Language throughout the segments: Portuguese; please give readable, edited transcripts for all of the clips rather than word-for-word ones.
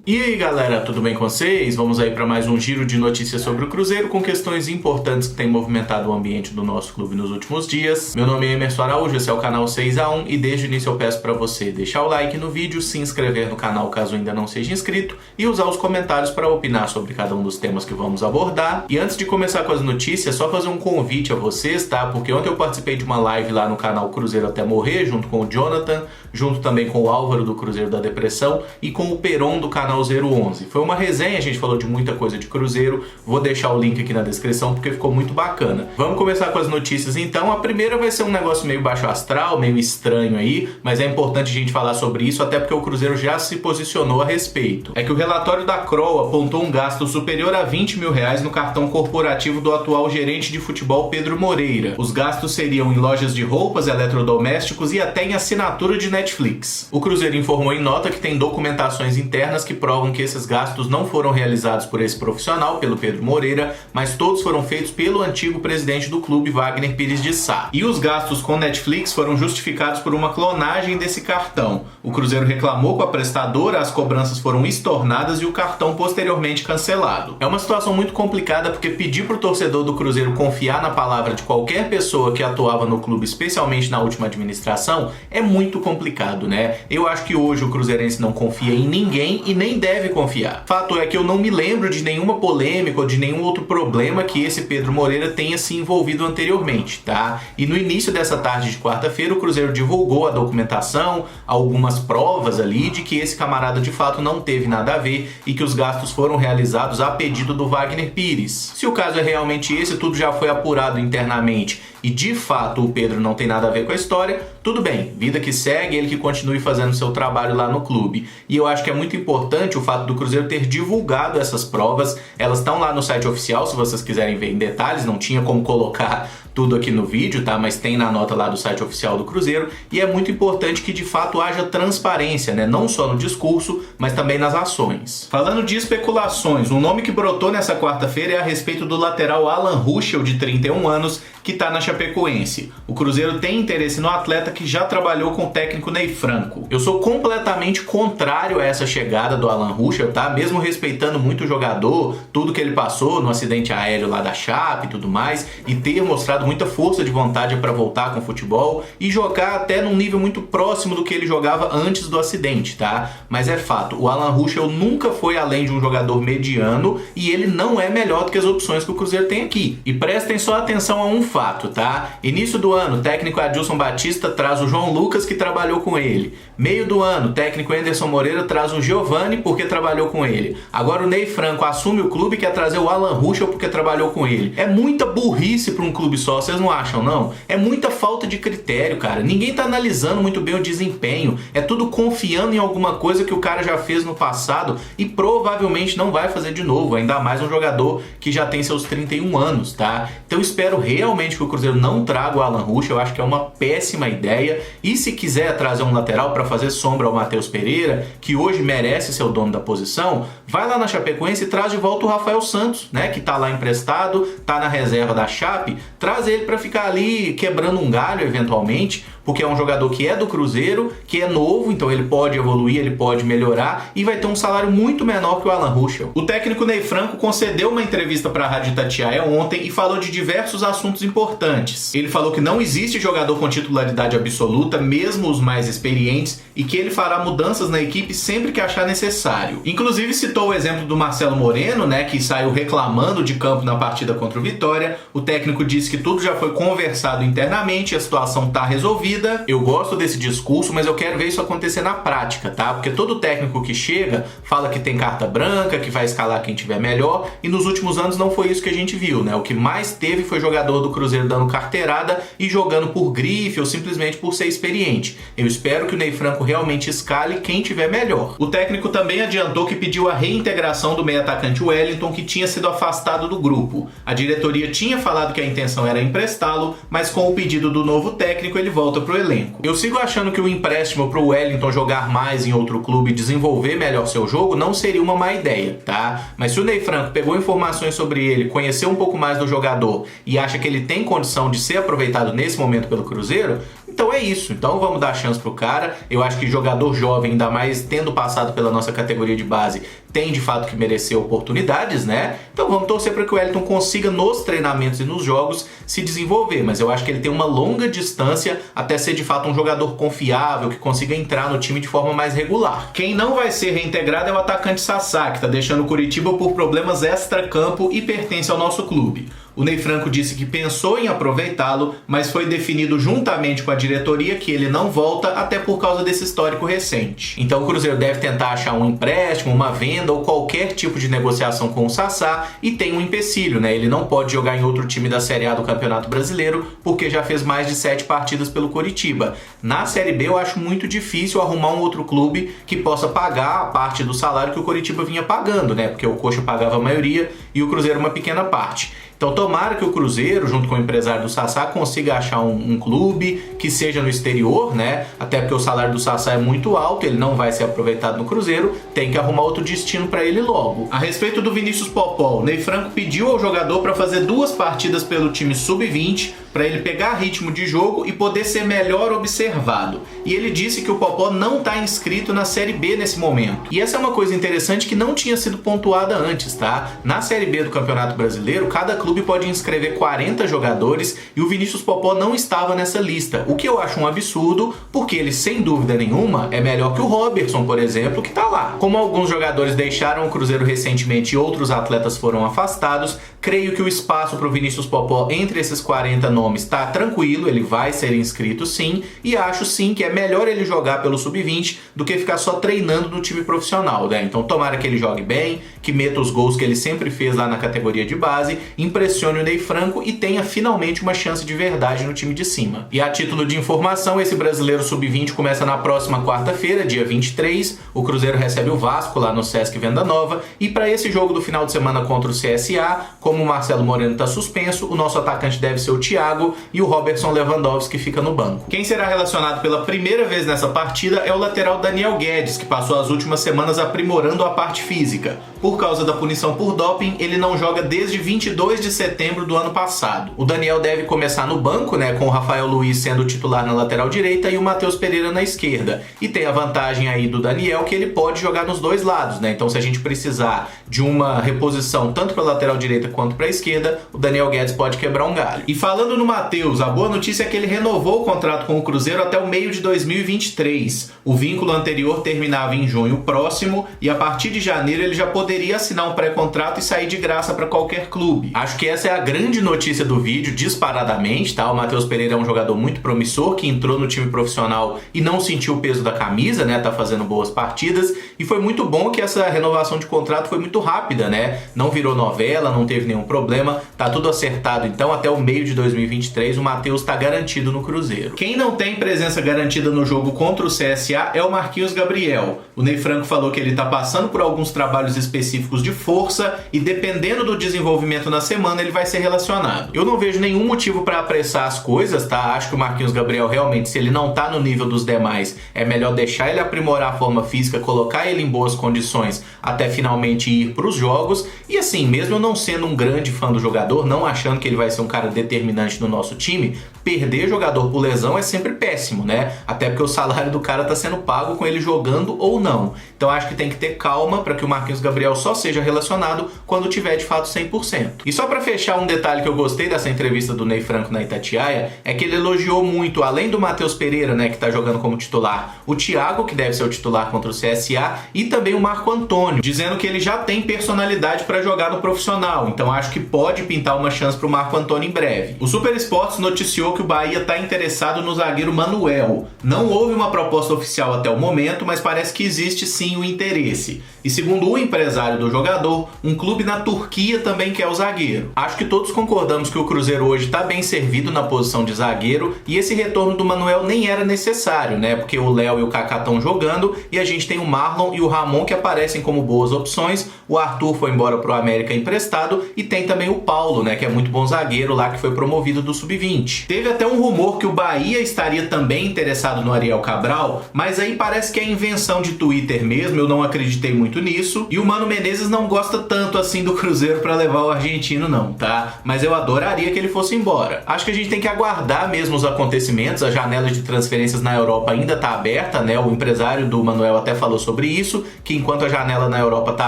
E aí galera, tudo bem com vocês? Vamos aí para mais um giro de notícias sobre o Cruzeiro com questões importantes que têm movimentado o ambiente do nosso clube nos últimos dias. Meu nome é Emerson Araújo, esse é o canal 6x1 e desde o início eu peço para você deixar o like no vídeo, se inscrever no canal caso ainda não seja inscrito e usar os comentários para opinar sobre cada um dos temas que vamos abordar. E antes de começar com as notícias, só fazer um convite a vocês, tá? Porque ontem eu participei de uma live lá no canal Cruzeiro Até Morrer, junto com o Jonathan, junto também com o Álvaro do Cruzeiro da Depressão e com o Peron do canal 011. Foi uma resenha, a gente falou de muita coisa de Cruzeiro, vou deixar o link aqui na descrição porque ficou muito bacana. Vamos começar com as notícias então. A primeira vai ser um negócio meio baixo astral, meio estranho aí, mas é importante a gente falar sobre isso até porque o Cruzeiro já se posicionou a respeito. É que o relatório da Crow apontou um gasto superior a 20 mil reais no cartão corporativo do atual gerente de futebol Pedro Moreira. Os gastos seriam em lojas de roupas, eletrodomésticos e até em assinatura de Netflix. O Cruzeiro informou em nota que tem documentações internas que provam que esses gastos não foram realizados por esse profissional, pelo Pedro Moreira, mas todos foram feitos pelo antigo presidente do clube, Wagner Pires de Sá. E os gastos com Netflix foram justificados por uma clonagem desse cartão. O Cruzeiro reclamou com a prestadora, as cobranças foram estornadas e o cartão posteriormente cancelado. É uma situação muito complicada porque pedir para o torcedor do Cruzeiro confiar na palavra de qualquer pessoa que atuava no clube, especialmente na última administração, é muito complicado, né? Eu acho que hoje o cruzeirense não confia em ninguém e nem deve confiar. Fato é que eu não me lembro de nenhuma polêmica ou de nenhum outro problema que esse Pedro Moreira tenha se envolvido anteriormente, tá? E no início dessa tarde de quarta-feira o Cruzeiro divulgou a documentação, algumas provas ali de que esse camarada de fato não teve nada a ver e que os gastos foram realizados a pedido do Wagner Pires. Se o caso é realmente esse, tudo já foi apurado internamente e de fato o Pedro não tem nada a ver com a história, tudo bem, vida que segue, ele que continue fazendo seu trabalho lá no clube. E eu acho que é muito importante o fato do Cruzeiro ter divulgado essas provas, elas estão lá no site oficial, se vocês quiserem ver em detalhes, não tinha como colocar tudo aqui no vídeo, tá? Mas tem na nota lá do site oficial do Cruzeiro e é muito importante que de fato haja transparência, né? Não só no discurso, mas também nas ações. Falando de especulações, um nome que brotou nessa quarta-feira é a respeito do lateral Alan Ruschel, de 31 anos, que tá na Chapecoense. O Cruzeiro tem interesse no atleta que já trabalhou com o técnico Ney Franco. Eu sou completamente contrário a essa chegada do Alan Ruschel, tá? Mesmo respeitando muito o jogador, tudo que ele passou no acidente aéreo lá da Chape e tudo mais, e ter mostrado muita força de vontade para voltar com o futebol e jogar até num nível muito próximo do que ele jogava antes do acidente, tá? Mas é fato, o Alan Ruschel nunca foi além de um jogador mediano e ele não é melhor do que as opções que o Cruzeiro tem aqui. E prestem só atenção a um fato, tá? Início do ano, o técnico Adilson Batista traz o João Lucas, que trabalhou com ele. Meio do ano, o técnico Anderson Moreira traz o Giovani, porque trabalhou com ele. Agora o Ney Franco assume o clube e quer trazer o Alan Ruschel porque trabalhou com ele. É muita burrice para um clube só, vocês não acham, não? É muita falta de critério, cara. Ninguém tá analisando muito bem o desempenho. É tudo confiando em alguma coisa que o cara já fez no passado e provavelmente não vai fazer de novo. Ainda mais um jogador que já tem seus 31 anos, tá? Então espero realmente que o Cruzeiro não traga o Alan Ruschel. Eu acho que é uma péssima ideia. E se quiser trazer um lateral para fazer sombra ao Matheus Pereira, que hoje merece ser o dono da posição, vai lá na Chapecoense e traz de volta o Rafael Santos, né? Que tá lá emprestado, tá na reserva da Chape. Traz ele para ficar ali quebrando um galho eventualmente, porque é um jogador que é do Cruzeiro, que é novo, então ele pode evoluir, ele pode melhorar e vai ter um salário muito menor que o Alan Ruschel. O técnico Ney Franco concedeu uma entrevista para a Rádio Itatiaia ontem e falou de diversos assuntos importantes. Ele falou que não existe jogador com titularidade absoluta, mesmo os mais experientes, e que ele fará mudanças na equipe sempre que achar necessário. Inclusive citou o exemplo do Marcelo Moreno, né, que saiu reclamando de campo na partida contra o Vitória. O técnico disse que tudo já foi conversado internamente, a situação está resolvida. Eu gosto desse discurso, mas eu quero ver isso acontecer na prática, tá? Porque todo técnico que chega fala que tem carta branca, que vai escalar quem tiver melhor, e nos últimos anos não foi isso que a gente viu, né? O que mais teve foi jogador do Cruzeiro dando carteirada e jogando por grife ou simplesmente por ser experiente. Eu espero que o Ney Franco realmente escale quem tiver melhor. O técnico também adiantou que pediu a reintegração do meio-atacante Wellington, que tinha sido afastado do grupo. A diretoria tinha falado que a intenção era emprestá-lo, mas com o pedido do novo técnico ele volta pro elenco. Eu sigo achando que o empréstimo pro Wellington jogar mais em outro clube e desenvolver melhor seu jogo não seria uma má ideia, tá? Mas se o Ney Franco pegou informações sobre ele, conheceu um pouco mais do jogador e acha que ele tem condição de ser aproveitado nesse momento pelo Cruzeiro, Então é isso, então vamos dar chance pro cara. Eu acho que jogador jovem, ainda mais tendo passado pela nossa categoria de base, tem de fato que merecer oportunidades, né? Então vamos torcer para que o Wellington consiga nos treinamentos e nos jogos se desenvolver, mas eu acho que ele tem uma longa distância até ser de fato um jogador confiável, que consiga entrar no time de forma mais regular. Quem não vai ser reintegrado é o atacante Sassá, que está deixando o Curitiba por problemas extra-campo e pertence ao nosso clube. O Ney Franco disse que pensou em aproveitá-lo, mas foi definido juntamente com a diretoria que ele não volta, até por causa desse histórico recente. Então o Cruzeiro deve tentar achar um empréstimo, uma venda ou qualquer tipo de negociação com o Sassá, e tem um empecilho, né? Ele não pode jogar em outro time da Série A do Campeonato Brasileiro, porque já fez mais de 7 partidas pelo Coritiba. Na Série B eu acho muito difícil arrumar um outro clube que possa pagar a parte do salário que o Coritiba vinha pagando, né? Porque o Coxa pagava a maioria e o Cruzeiro uma pequena parte. Então tomara que o Cruzeiro, junto com o empresário do Sassá, consiga achar um clube que seja no exterior, né? Até porque o salário do Sassá é muito alto, ele não vai ser aproveitado no Cruzeiro, tem que arrumar outro destino para ele logo. A respeito do Vinícius Popó, o Ney Franco pediu ao jogador para fazer 2 partidas pelo time sub-20, para ele pegar ritmo de jogo e poder ser melhor observado. E ele disse que o Popó não está inscrito na Série B nesse momento. E essa é uma coisa interessante que não tinha sido pontuada antes, tá? Na Série B do Campeonato Brasileiro, cada clube pode inscrever 40 jogadores e o Vinícius Popó não estava nessa lista, o que eu acho um absurdo, porque ele, sem dúvida nenhuma, é melhor que o Robertson, por exemplo, que tá lá. Como alguns jogadores deixaram o Cruzeiro recentemente e outros atletas foram afastados, creio que o espaço para o Vinícius Popó entre esses 40 nomes está tranquilo, ele vai ser inscrito sim, e acho sim que é melhor ele jogar pelo sub-20 do que ficar só treinando no time profissional, né? Então tomara que ele jogue bem, que meta os gols que ele sempre fez lá na categoria de base, impressione o Ney Franco e tenha finalmente uma chance de verdade no time de cima. E a título de informação, esse Brasileiro Sub-20 começa na próxima quarta-feira, dia 23, o Cruzeiro recebe o Vasco lá no Sesc Venda Nova, e para esse jogo do final de semana contra o CSA, como o Marcelo Moreno está suspenso, o nosso atacante deve ser o Thiago e o Robertson Lewandowski fica no banco. Quem será relacionado pela primeira vez nessa partida é o lateral Daniel Guedes, que passou as últimas semanas aprimorando a parte física. Por causa da punição por doping, ele não joga desde 22 de setembro do ano passado. O Daniel deve começar no banco, né, com o Rafael Luiz sendo titular na lateral direita e o Matheus Pereira na esquerda. E tem a vantagem aí do Daniel que ele pode jogar nos dois lados, né? Então se a gente precisar de uma reposição tanto para a lateral direita quanto para a esquerda, o Daniel Guedes pode quebrar um galho. E falando no Matheus, a boa notícia é que ele renovou o contrato com o Cruzeiro até o meio de 2023. O vínculo anterior terminava em junho próximo e a partir de janeiro ele já poderia assinar um pré-contrato e sair de graça para qualquer clube. Acho que essa é a grande notícia do vídeo, disparadamente, tá? O Matheus Pereira é um jogador muito promissor, que entrou no time profissional e não sentiu o peso da camisa, né? Tá fazendo boas partidas, e foi muito bom que essa renovação de contrato foi muito rápida, né? Não virou novela, não teve nenhum problema, tá tudo acertado, então até o meio de 2023 o Matheus tá garantido no Cruzeiro. Quem não tem presença garantida no jogo contra o CSA é o Marquinhos Gabriel. O Ney Franco falou que ele tá passando por alguns trabalhos específicos de força e dependendo do desenvolvimento na semana ele vai ser relacionado. Eu não vejo nenhum motivo para apressar as coisas, tá? Acho que o Marquinhos Gabriel realmente, se ele não tá no nível dos demais, é melhor deixar ele aprimorar a forma física, colocar ele em boas condições até finalmente ir para os jogos. E assim, mesmo eu não sendo um grande fã do jogador, não achando que ele vai ser um cara determinante no nosso time, perder jogador por lesão é sempre péssimo, né? Até porque o salário do cara tá sendo pago com ele jogando ou não. Então acho que tem que ter calma para que o Marquinhos Gabriel só seja relacionado quando tiver de fato 100%. E só para fechar, um detalhe que eu gostei dessa entrevista do Ney Franco na Itatiaia é que ele elogiou muito, além do Matheus Pereira, né, que tá jogando como titular, o Thiago, que deve ser o titular contra o CSA, e também o Marco Antônio, dizendo que ele já tem personalidade para jogar no profissional, então acho que pode pintar uma chance pro Marco Antônio em breve. O Super Esportes noticiou que o Bahia está interessado no zagueiro Manuel. Não houve uma proposta oficial até o momento, mas parece que existe sim o interesse. E segundo o empresário do jogador, um clube na Turquia também quer o zagueiro. Acho que todos concordamos que o Cruzeiro hoje está bem servido na posição de zagueiro e esse retorno do Manuel nem era necessário, né? Porque o Léo e o Kaká estão jogando e a gente tem o Marlon e o Ramon que aparecem como boas opções. O Arthur foi embora pro América emprestado e tem também o Paulo, né? Que é muito bom zagueiro lá, que foi promovido vida do Sub-20. Teve até um rumor que o Bahia estaria também interessado no Ariel Cabral, mas aí parece que é invenção de Twitter mesmo, eu não acreditei muito nisso. E o Mano Menezes não gosta tanto assim do Cruzeiro para levar o argentino não, tá? Mas eu adoraria que ele fosse embora. Acho que a gente tem que aguardar mesmo os acontecimentos, a janela de transferências na Europa ainda tá aberta, né? O empresário do Manuel até falou sobre isso, que enquanto a janela na Europa tá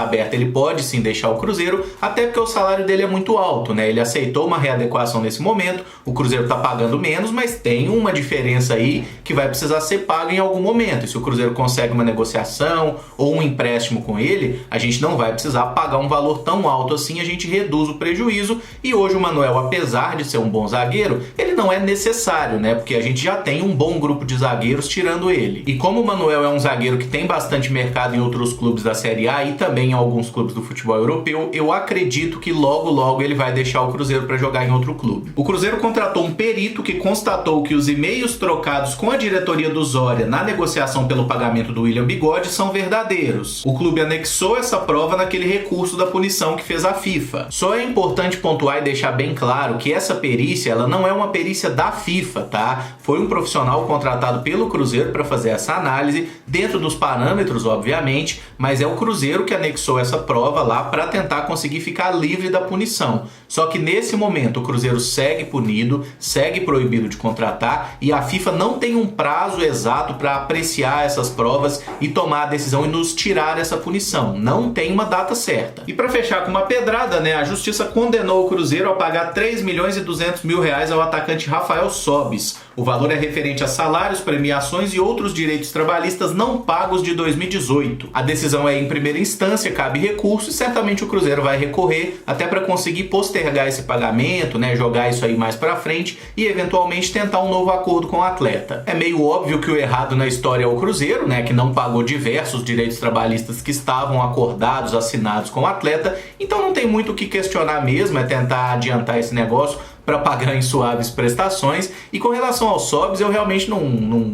aberta, ele pode sim deixar o Cruzeiro, até porque o salário dele é muito alto, né? Ele aceitou uma readequação nesse momento, o Cruzeiro tá pagando menos, mas tem uma diferença aí que vai precisar ser paga em algum momento. E se o Cruzeiro consegue uma negociação ou um empréstimo com ele, a gente não vai precisar pagar um valor tão alto assim, a gente reduz o prejuízo. E hoje o Manuel, apesar de ser um bom zagueiro, ele não é necessário, né? Porque a gente já tem um bom grupo de zagueiros tirando ele. E como o Manuel é um zagueiro que tem bastante mercado em outros clubes da Série A e também em alguns clubes do futebol europeu, eu acredito que logo ele vai deixar o Cruzeiro para jogar em outro clube. O Cruzeiro contratou um perito que constatou que os e-mails trocados com a diretoria do Zória na negociação pelo pagamento do William Bigode são verdadeiros. O clube anexou essa prova naquele recurso da punição que fez a FIFA. Só é importante pontuar e deixar bem claro que essa perícia, ela não é uma perícia da FIFA, tá? Foi um profissional contratado pelo Cruzeiro para fazer essa análise, dentro dos parâmetros, obviamente, mas é o Cruzeiro que anexou essa prova lá para tentar conseguir ficar livre da punição. Só que nesse momento o Cruzeiro segue punido, segue proibido de contratar e a FIFA não tem um prazo exato para apreciar essas provas e tomar a decisão e nos tirar essa punição. Não tem uma data certa. E para fechar com uma pedrada, né, a justiça condenou o Cruzeiro a pagar 3.200.000 reais ao atacante Rafael Sobis. O valor é referente a salários, premiações e outros direitos trabalhistas não pagos de 2018. A decisão é em primeira instância, cabe recurso e certamente o Cruzeiro vai recorrer até para conseguir postergar esse pagamento, né, jogar isso aí mais para frente e eventualmente tentar um novo acordo com o atleta. É meio óbvio que o errado na história é o Cruzeiro, né, que não pagou diversos direitos trabalhistas que estavam acordados, assinados com o atleta, então não tem muito o que questionar mesmo, é tentar adiantar esse negócio para pagar em suaves prestações. E com relação ao Sobis, eu realmente não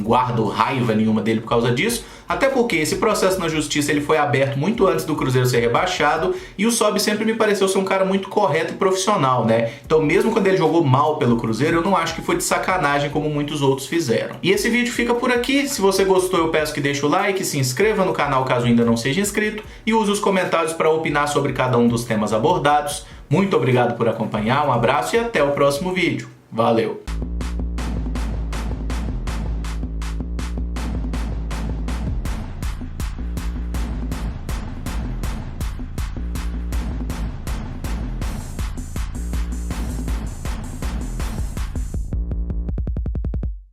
guardo raiva nenhuma dele por causa disso, até porque esse processo na justiça ele foi aberto muito antes do Cruzeiro ser rebaixado e o Sobis sempre me pareceu ser um cara muito correto e profissional, né? Então mesmo quando ele jogou mal pelo Cruzeiro, eu não acho que foi de sacanagem como muitos outros fizeram. E esse vídeo fica por aqui. Se você gostou, eu peço que deixe o like, se inscreva no canal caso ainda não seja inscrito e use os comentários para opinar sobre cada um dos temas abordados. Muito obrigado por acompanhar, um abraço e até o próximo vídeo. Valeu!